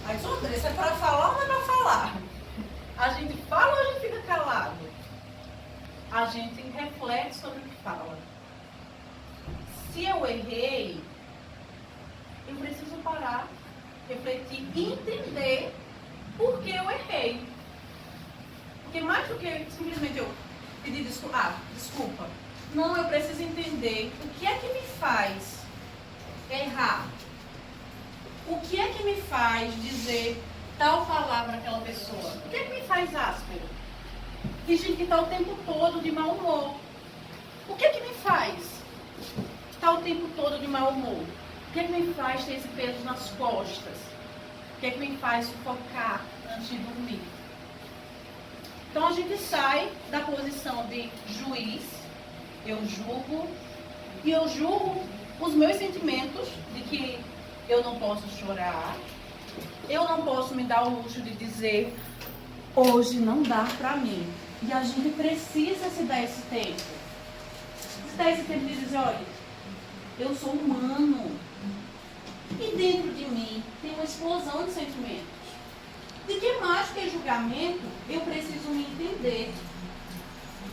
Aí, Andressa, é para falar ou não é para falar? A gente fala ou a gente fica calado? A gente reflete sobre o que fala. Se eu errei, eu preciso parar, refletir e entender por que eu errei. Porque mais do que simplesmente eu pedir desculpa. Não, eu preciso entender o que é que me faz errar. O que é que me faz dizer tal palavra àquela pessoa? O que é que me faz áspero? Tem gente que está o tempo todo de mau humor. O que é que me faz estar o tempo todo de mau humor? O que é que me faz ter esse peso nas costas? O que é que me faz sufocar antes de dormir? Então a gente sai da posição de juiz, eu julgo, e eu julgo os meus sentimentos de que eu não posso chorar, eu não posso me dar o luxo de dizer, hoje não dá pra mim. E a gente precisa se dar esse tempo. Se dar esse tempo de dizer, olha, eu sou humano. E dentro de mim tem uma explosão de sentimentos. De que mais que julgamento, eu preciso me entender.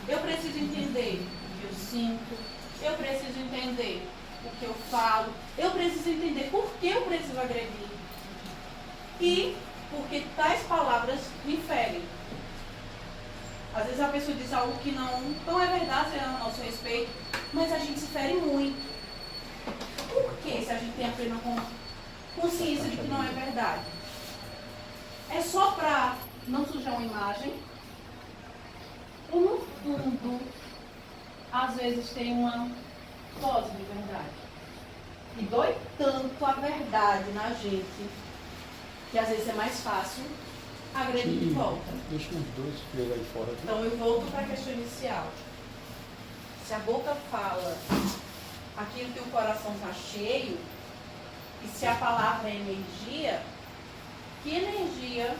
Eu preciso entender o que eu sinto. Eu preciso entender o que eu falo. Eu preciso entender por que eu preciso agredir. E porque tais palavras me ferem. Às vezes a pessoa diz algo que não é verdade, é a nosso respeito, mas a gente se fere muito. Por que se a gente tem a plena consciência de que não é verdade? É só para não sujar uma imagem? Ou no fundo, às vezes tem uma dose de verdade? E dói tanto a verdade na gente, que às vezes é mais fácil agredir de volta. Deixa uns dois filhos aí fora. Então eu volto para a questão inicial. Se a boca fala aquilo que o coração está cheio, e se a palavra é energia, que energia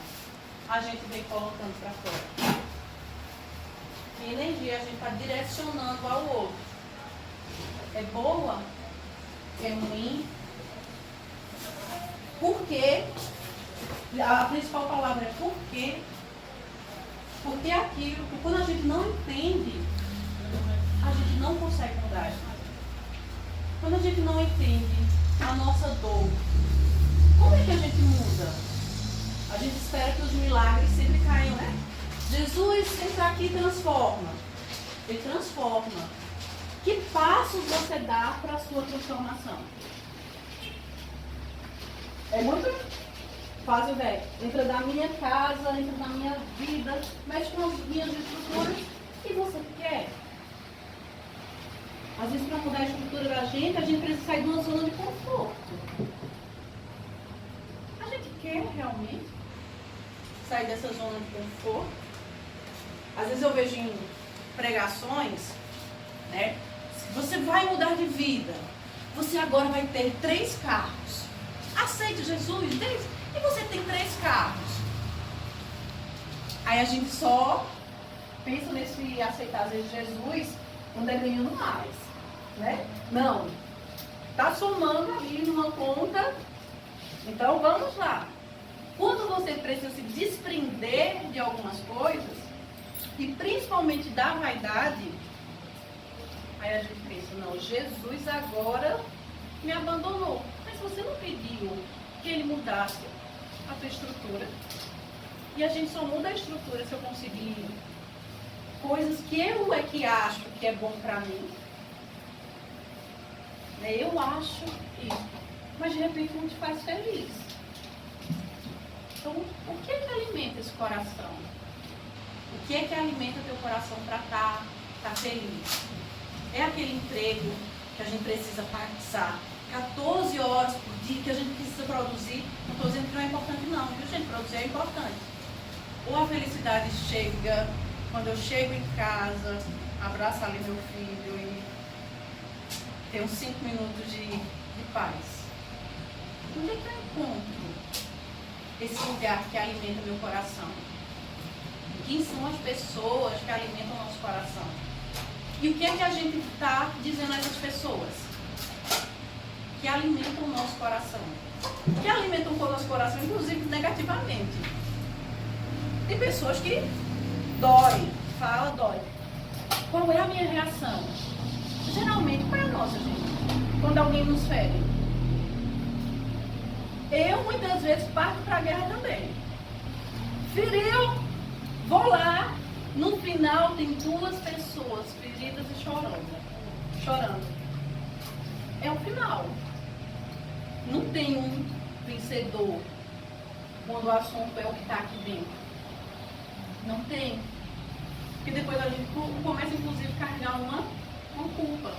a gente vem colocando para fora? Que energia a gente está direcionando ao outro? É boa? É ruim? Por quê? A principal palavra é por quê? Porque aquilo, quando a gente não entende, a gente não consegue mudar. Quando a gente não entende a nossa dor, como é que a gente muda? A gente espera que os milagres sempre caiam, né? Jesus entra aqui e transforma. Ele transforma. Que passos você dá para a sua transformação? É muito fácil, velho. Entra na minha casa, entra na minha vida, mexe com as minhas estruturas. E você quer? Às vezes, para mudar a estrutura da gente precisa sair de uma zona de conforto. A gente quer realmente sair dessa zona de conforto? Às vezes eu vejo em pregações, né? Você vai mudar de vida. Você agora vai ter 3 carros. Aceite Jesus, Deus. E você tem 3 carros. Aí a gente só pensa nesse aceitar às vezes Jesus quando é ganhando mais, né? Não. Tá somando ali numa conta. Então vamos lá. Quando você precisa se desprender de algumas coisas, e principalmente da vaidade, aí a gente pensa, não, Jesus agora me abandonou. Mas você não pediu que ele mudasse a tua estrutura. E a gente só muda a estrutura se eu conseguir coisas que eu é que acho que é bom pra mim. Eu acho isso. Mas de repente não te faz feliz. Então, o que é que alimenta esse coração? O que é que alimenta teu coração para estar feliz? É aquele emprego que a gente precisa passar 14 horas por dia, que a gente precisa produzir. Não estou dizendo que não é importante não, viu gente? Produzir é importante. Ou a felicidade chega quando eu chego em casa, abraço ali meu filho e tenho 5 minutos de paz. Onde é que eu encontro esse lugar que alimenta meu coração? Quem são as pessoas que alimentam o nosso coração? E o que é que a gente está dizendo a essas pessoas que alimentam o nosso coração? que alimentam o nosso coração, inclusive negativamente. Tem pessoas que dói, fala, dói. Qual é a minha reação? Geralmente, qual é a nossa, gente? Quando alguém nos fere. Eu, muitas vezes, parto para a guerra também. Feriu, vou lá. No final, tem 2 pessoas feridas e chorando. É o final. Não tem um vencedor quando o assunto é o que está aqui dentro. Não tem. Porque depois a gente começa, inclusive, a carregar uma culpa.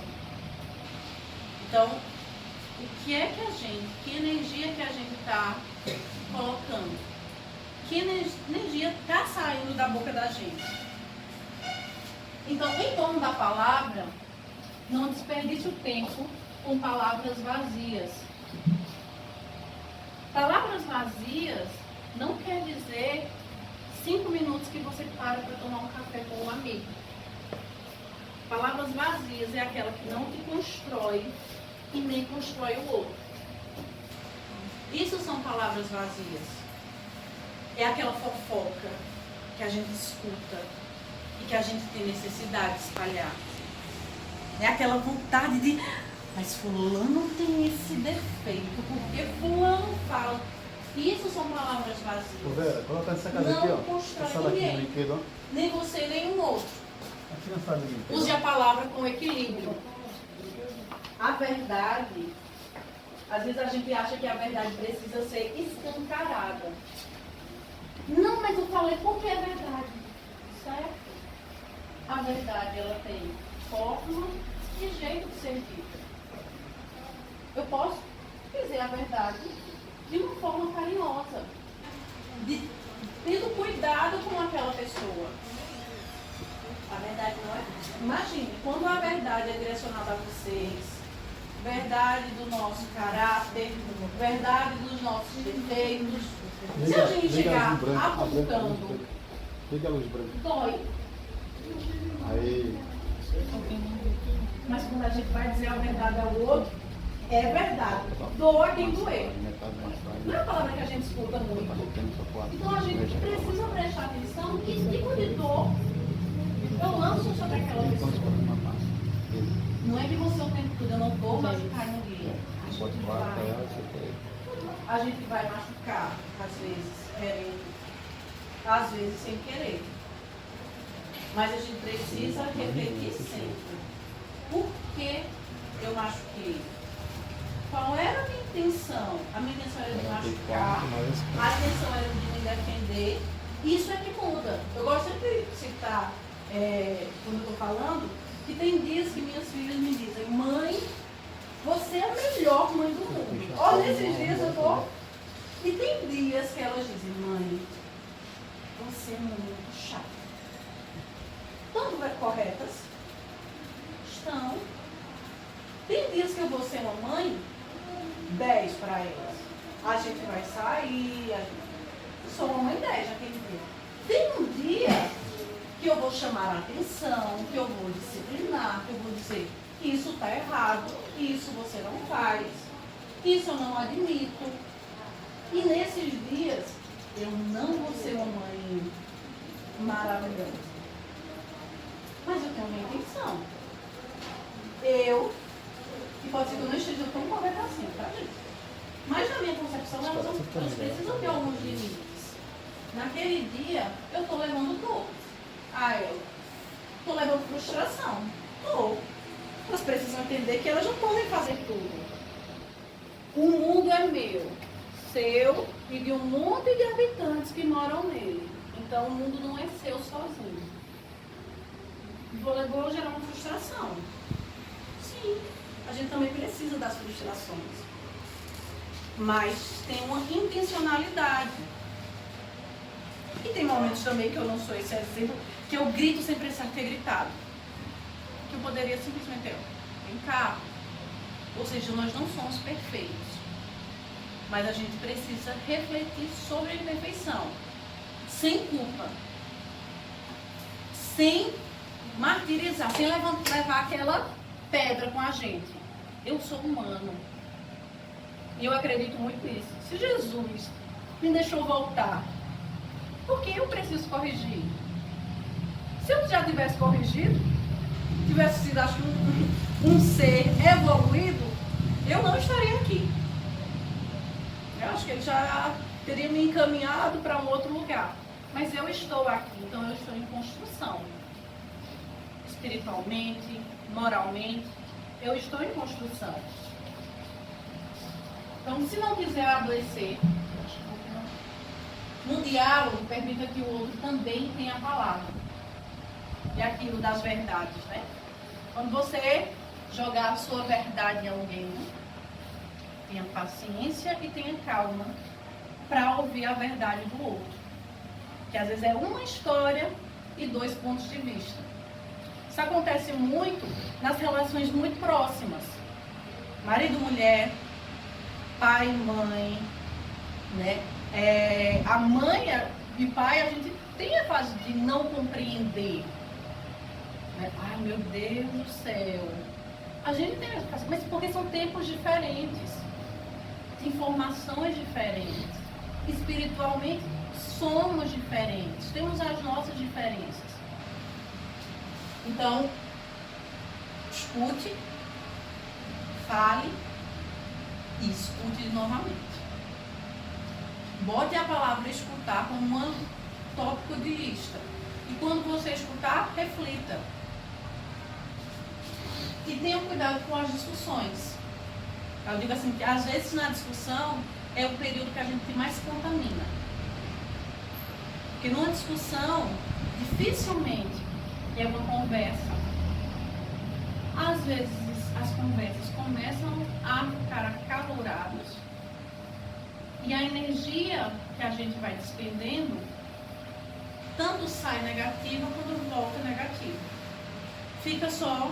Então, o que é que energia que a gente está colocando? Que energia está saindo da boca da gente? Então, em torno da palavra, não desperdice o tempo com palavras vazias. Palavras vazias não quer dizer 5 minutos que você para tomar um café com um amigo. Palavras vazias é aquela que não te constrói e nem constrói o outro. Isso são palavras vazias. É aquela fofoca que a gente escuta e que a gente tem necessidade de espalhar. É aquela vontade de, mas fulano tem esse defeito, porque fulano fala. Isso são palavras vazias. Ô Vera, coloca essa casa aqui, ó. Não constrói Essa daqui ninguém. do brinquedo, ó. Nem você, nem o outro. Aqui na sala do brinquedo. Use a palavra com equilíbrio. A verdade, às vezes a gente acha que a verdade precisa ser escancarada. Não, mas eu falei porque é verdade. Certo? A verdade, ela tem forma e jeito de ser dita. Eu posso dizer a verdade de uma forma carinhosa, tendo cuidado com aquela pessoa. A verdade não é. Imagine, quando a verdade é direcionada a vocês, verdade do nosso caráter, verdade dos nossos defeitos. Se a gente chegar apontando, liga a luz branca. dói. Aí. Mas quando a gente vai dizer a verdade ao outro, é verdade. Doa quem doer. Não é a palavra que a gente escuta muito. Então a gente precisa prestar atenção que tipo de dor eu lanço sobre aquela pessoa. Não é que você o tempo todo, eu não vou machucar ninguém. A gente vai machucar, às vezes, querendo, às vezes sem querer. Mas a gente precisa refletir sempre. Por que eu machuquei? Qual era a minha intenção? A minha intenção era de machucar, a intenção era de me defender. Isso é que muda. Eu gosto sempre de citar, quando eu estou falando, que tem dias que minhas filhas me dizem, mãe, você é a melhor mãe do mundo. Olha, nesses dias eu estou. E tem dias que elas dizem, mãe, você é muito chata. Estão corretas? Estão. Tem dias que eu vou ser uma mãe, 10 para elas. A gente vai sair, eu sou uma mãe 10 naquele dia. Tem um dia que eu vou chamar a atenção, que eu vou disciplinar, que eu vou dizer, isso está errado, isso você não faz, isso eu não admito. E nesses dias, eu não vou ser uma mãe maravilhosa. Mas eu tenho a minha intenção. E pode ser que eu não esteja tão correta assim, tá, gente? Mas na minha concepção, elas precisam ter alguns limites. Naquele dia, eu estou levando dor a ela. Estou levando frustração. Elas precisam entender que elas não podem fazer tudo. O mundo é meu, seu e de um monte de habitantes que moram nele. Então o mundo não é seu sozinho. Vou gerar uma frustração. Sim, a gente também precisa das frustrações. Mas tem uma intencionalidade. E tem momentos também que eu não sou esse exemplo, que eu grito sem precisar ter gritado. Que eu poderia simplesmente vem cá. Ou seja, nós não somos perfeitos. Mas a gente precisa refletir sobre a imperfeição. Sem culpa. Sem martirizar. Sem levar aquela pedra com a gente. Eu sou humano. E eu acredito muito nisso. Se Jesus me deixou voltar, por que eu preciso corrigir? Se eu já tivesse corrigido, tivesse sido, acho que um ser evoluído, eu não estaria aqui. Eu acho que ele já teria me encaminhado para um outro lugar. Mas eu estou aqui, então eu estou em construção. Espiritualmente, moralmente, eu estou em construção. Então, se não quiser adoecer, no diálogo, permita que o outro também tenha a palavra. É aquilo das verdades, né? Quando você jogar a sua verdade em alguém, tenha paciência e tenha calma para ouvir a verdade do outro. Que às vezes é uma história e 2 pontos de vista. Isso acontece muito nas relações muito próximas. Marido, mulher, pai, mãe, né? A mãe e pai, a gente tem a fase de não compreender. Né? Ai, meu Deus do céu. A gente tem essa fase, mas porque são tempos diferentes, informações diferentes. Espiritualmente, somos diferentes, temos as nossas diferenças. Então, escute, fale e escute novamente. Bote a palavra escutar como um tópico de lista. E quando você escutar, reflita. E tenha cuidado com as discussões. Eu digo assim, que às vezes na discussão é o período que a gente mais se contamina. Porque numa discussão, dificilmente é uma conversa. Às vezes as conversas começam a ficar acaloradas. E a energia que a gente vai despendendo, tanto sai negativa quanto volta negativa. Fica só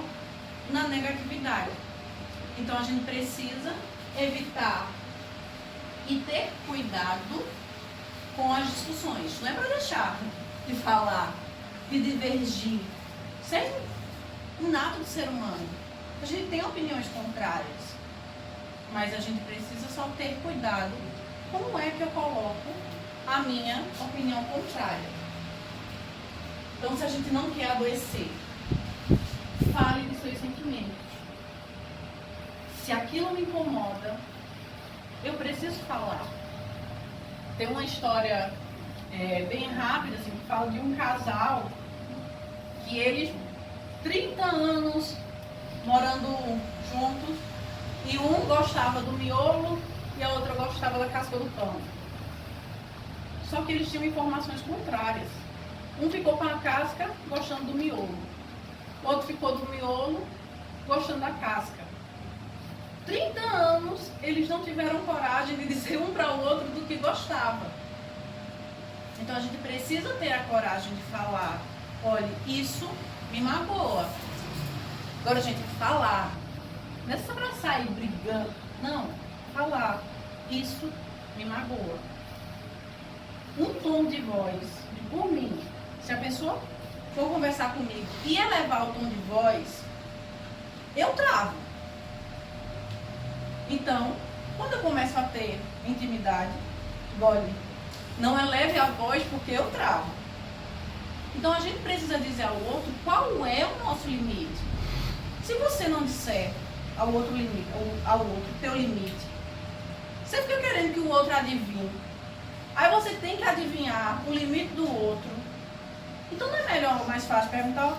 na negatividade. Então a gente precisa evitar e ter cuidado com as discussões. Não é para deixar de falar, de divergir. Isso é inato do ser humano. A gente tem opiniões contrárias. Mas a gente precisa só ter cuidado. Como é que eu coloco a minha opinião contrária? Então, se a gente não quer adoecer, fale dos seus sentimentos. Se aquilo me incomoda, eu preciso falar. Tem uma história bem rápida, assim, que fala de um casal que eles, 30 anos morando juntos, e um gostava do miolo e a outra gostava da casca do pão. Só que eles tinham informações contrárias. Um ficou com a casca gostando do miolo. O outro ficou do miolo gostando da casca. 30 anos eles não tiveram coragem de dizer um para o outro do que gostava. Então a gente precisa ter a coragem de falar: olha, isso me magoa. Agora a gente falar. Não é só para sair brigando. Não. Falar, isso me magoa. Um tom de voz, por mim, se a pessoa for conversar comigo e elevar o tom de voz, eu travo. Então, quando eu começo a ter intimidade, olha, não eleve a voz porque eu travo. Então a gente precisa dizer ao outro qual é o nosso limite. Se você não disser ao outro limite, ao outro teu limite, você fica querendo que o outro adivinhe. Aí você tem que adivinhar o limite do outro. Então não é melhor, mais fácil perguntar,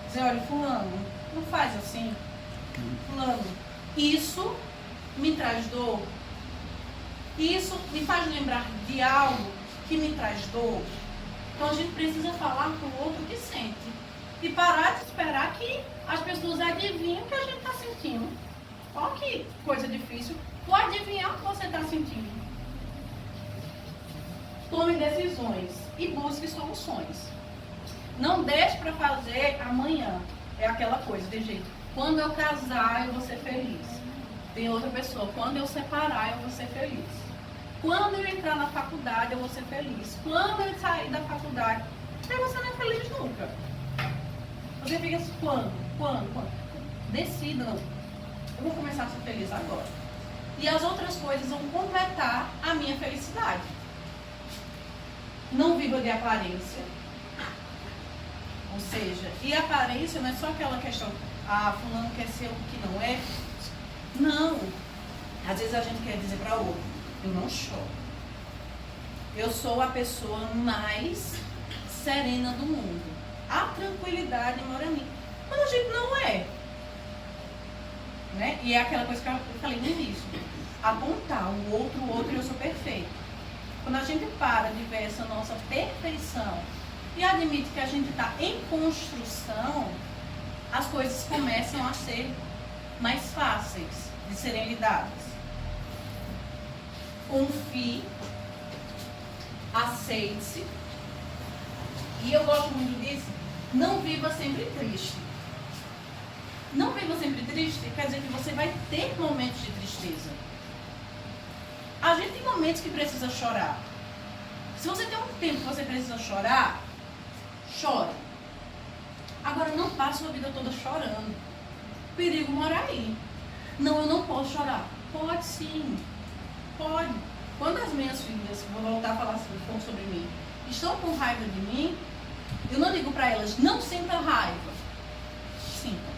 dizer, olha, fulano, não faz assim. Fulano, isso me traz dor. Isso me faz lembrar de algo que me traz dor. Então a gente precisa falar para o outro o que sente. E parar de esperar que as pessoas adivinhem o que a gente está sentindo. Olha que coisa difícil. Tu adivinhar o que você está sentindo. Tome decisões e busque soluções. Não deixe para fazer amanhã. É aquela coisa, de jeito. Quando eu casar, eu vou ser feliz. Tem outra pessoa. Quando eu separar, eu vou ser feliz. Quando eu entrar na faculdade, eu vou ser feliz. Quando eu sair da faculdade, aí você não é feliz nunca. Você fica assim, quando? Decida. Eu vou começar a ser feliz agora. E as outras coisas vão completar a minha felicidade. Não viva de aparência. Ou seja, e aparência não é só aquela questão, fulano quer ser o que não é. Não. Às vezes a gente quer dizer para o outro, eu não choro. Eu sou a pessoa mais serena do mundo. A tranquilidade mora em mim. Mas a gente não é. Né? E é aquela coisa que eu falei no início. Apontar o outro e eu sou perfeito. Quando a gente para de ver essa nossa perfeição e admite que a gente está em construção, as coisas começam a ser mais fáceis de serem lidadas. Confie, aceite-se. E eu gosto muito disso. Não viva sempre triste. Não viva sempre triste quer dizer que você vai ter momentos de tristeza. A gente tem momentos que precisa chorar. Se você tem um tempo que você precisa chorar, chore. Agora não passe a vida toda chorando. O perigo mora aí. Não, eu não posso chorar. Pode sim. Pode. Quando as minhas filhas, vou voltar a falar sobre mim, estão com raiva de mim, eu não digo para elas, não sinta raiva. Sinta.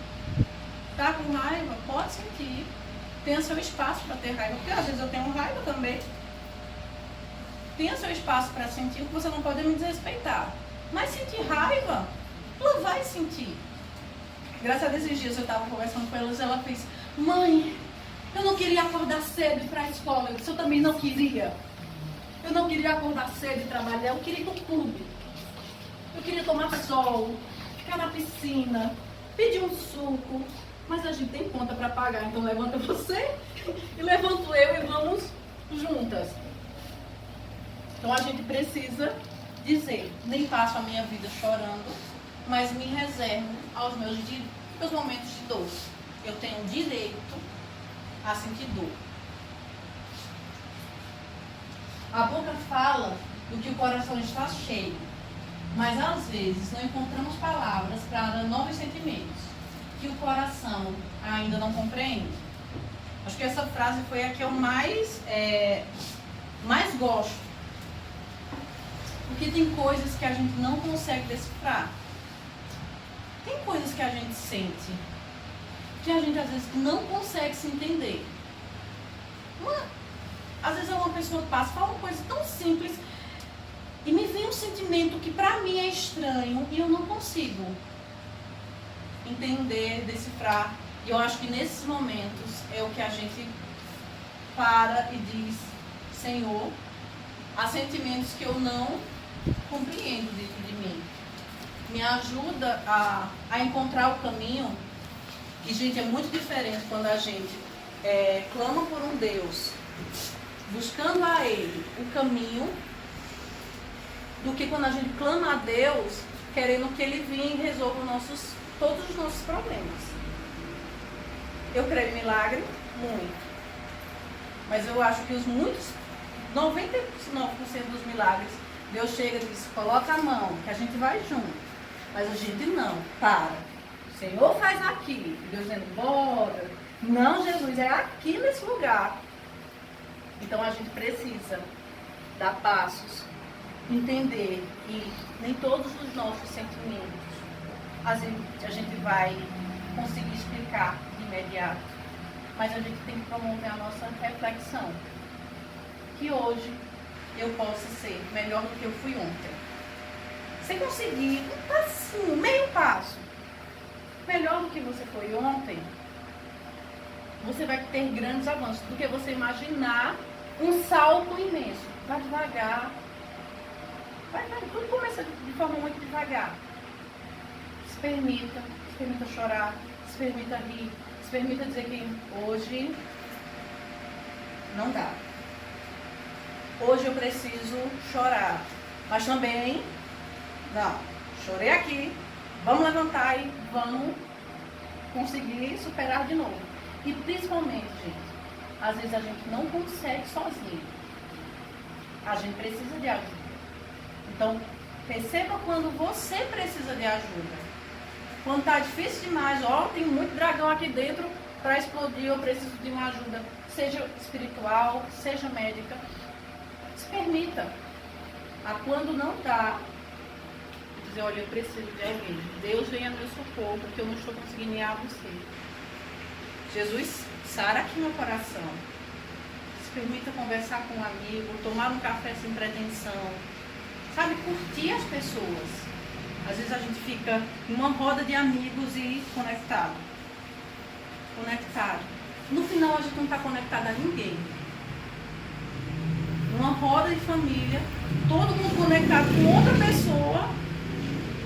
Tá com raiva? Pode sentir. Tenha seu espaço para ter raiva, porque às vezes eu tenho raiva também. Tenha seu espaço para sentir, porque você não pode me desrespeitar. Mas sentir raiva, ela vai sentir. Graças a Deus, esses dias eu estava conversando com elas, ela fez, mãe, eu não queria acordar cedo e ir para a escola. Eu disse, eu também não queria. Eu não queria acordar cedo e trabalhar, eu queria ir para o clube. Eu queria tomar sol, ficar na piscina, pedir um suco. Mas a gente tem conta para pagar, então levanta você e levanto eu e vamos juntas. Então a gente precisa dizer, nem passo a minha vida chorando, mas me reservo aos meus momentos de dor. Eu tenho direito a sentir dor. A boca fala do que o coração está cheio, mas às vezes não encontramos palavras para novos sentimentos que o coração ainda não compreende. Acho que essa frase foi a que eu mais gosto. Porque tem coisas que a gente não consegue decifrar. Tem coisas que a gente sente que a gente às vezes não consegue se entender. Às vezes uma pessoa passa, fala uma coisa tão simples e me vem um sentimento que pra mim é estranho e eu não consigo entender, decifrar. E eu acho que nesses momentos é o que a gente para e diz, Senhor, há sentimentos que eu não compreendo dentro de mim. Me ajuda a encontrar o caminho. E, gente, é muito diferente quando a gente clama por um Deus, buscando a Ele o caminho, do que quando a gente clama a Deus, querendo que Ele venha e resolva todos os nossos problemas. Eu creio em milagre? Muito. Mas eu acho que 99% dos milagres, Deus chega e diz, coloca a mão, que a gente vai junto. Mas a gente não, para. O Senhor faz aqui. Deus dizendo, bora. Não, Jesus, é aqui nesse lugar. Então a gente precisa dar passos, entender que nem todos os nossos sentimentos a gente vai conseguir explicar de imediato. Mas a gente tem que promover a nossa reflexão. Que hoje eu possa ser melhor do que eu fui ontem. Se conseguir um passinho, meio passo, melhor do que você foi ontem, você vai ter grandes avanços do que você imaginar um salto imenso. Vai devagar. Vai, tudo começa de forma muito devagar. Se permita chorar, se permita rir, se permita dizer que hoje não dá. Hoje eu preciso chorar, mas também, não, chorei aqui, vamos levantar e vamos conseguir superar de novo. E principalmente, gente, às vezes a gente não consegue sozinho. A gente precisa de ajuda. Então, perceba quando você precisa de ajuda. Quando tá difícil demais, ó, tem muito dragão aqui dentro para explodir, eu preciso de uma ajuda. seja espiritual, seja médica. Se permita. A quando não dá, dizer, olha, eu preciso de alguém. Deus venha ao meu socorro, porque eu não estou conseguindo ir a você. Jesus, sara aqui meu coração. Se permita conversar com um amigo, tomar um café sem pretensão. Sabe, curtir as pessoas. Às vezes a gente fica em uma roda de amigos e conectado. No final a gente não está conectado a ninguém. Numa roda de família, todo mundo conectado com outra pessoa,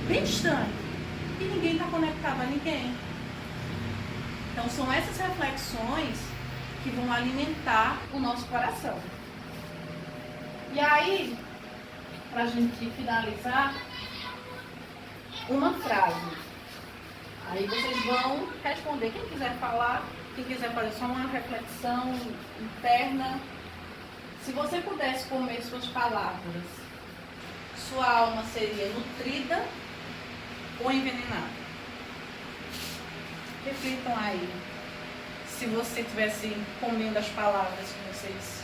bem distante. E ninguém está conectado a ninguém. Então são essas reflexões que vão alimentar o nosso coração. E aí, para a gente finalizar, uma frase. Aí vocês vão responder. Quem quiser falar, quem quiser fazer só uma reflexão interna. Se você pudesse comer suas palavras, sua alma seria nutrida ou envenenada? Reflitam aí. Se você estivesse comendo as palavras que vocês,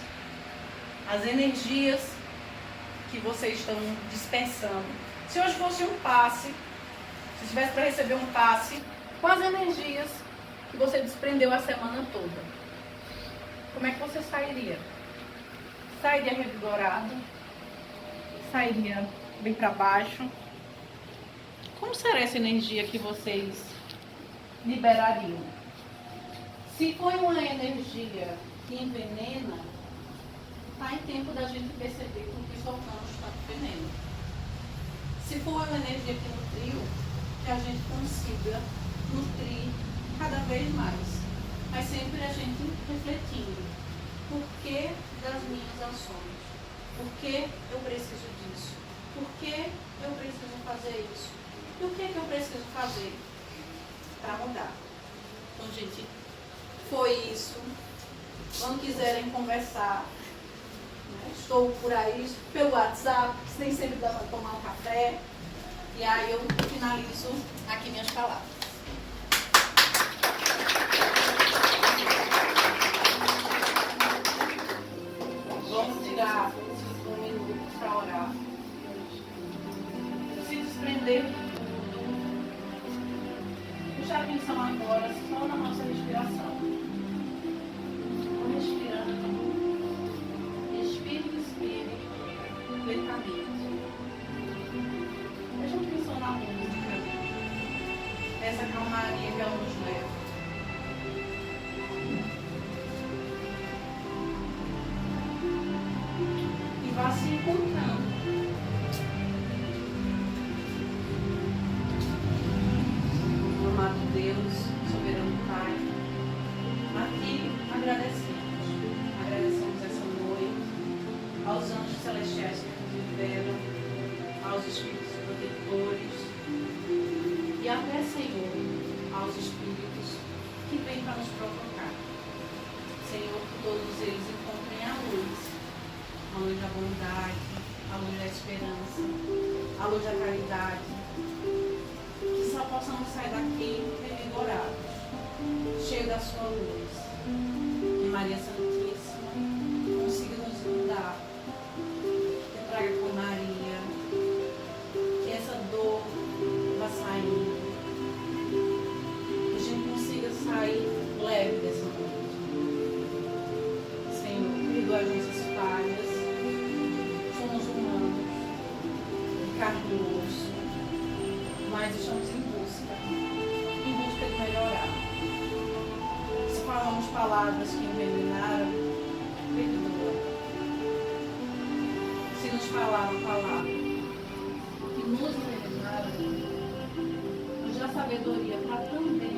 as energias que vocês estão dispensando. Se hoje fosse um passe, se tivesse para receber um passe, com as energias que você desprendeu a semana toda, como é que você sairia? Sairia revigorado? Sairia bem para baixo? Como será essa energia que vocês liberariam? Se for uma energia que envenena, está em tempo da gente perceber com que soltamos tanto veneno. Se for uma energia que nutriu, que a gente consiga nutrir cada vez mais. Mas sempre a gente refletindo. Por que das minhas ações? Por que eu preciso disso? Por que eu preciso fazer isso? E o que eu preciso fazer para mudar? Então, gente, foi isso. Quando quiserem conversar, né, estou por aí, pelo WhatsApp, que nem sempre dá para tomar um café. E aí eu finalizo aqui minhas palavras. Vamos tirar um minuto para orar. Se desprender de tudo. Puxar a atenção agora só na nossa respiração. Vamos respirando. Respire, expire lentamente. Deixa atenção na música. Essa calmaria que ela nos leva. Vá se encontrando. Amado Deus, soberano Pai, aqui agradecemos. Agradecemos essa noite aos anjos celestiais que nos liberam, aos espíritos protetores e até, Senhor, aos espíritos que vêm para nos provocar. Senhor, que todos eles encontrem a luz da bondade, a luz da esperança, a luz da caridade, que só possamos sair daqui revigorados, cheios da sua luz. Que Maria Santíssima consiga nos inundar, que traga com Maria, que essa dor vá saindo, que a gente consiga sair leve dessa noite. Senhor, perdoa as nossas falhas. Somos humanos, de carne e osso, mas estamos em busca de melhorar. Se falamos palavras que envenenaram, perdoa. Se nos falaram palavras que nos envenenaram, nos dá sabedoria para também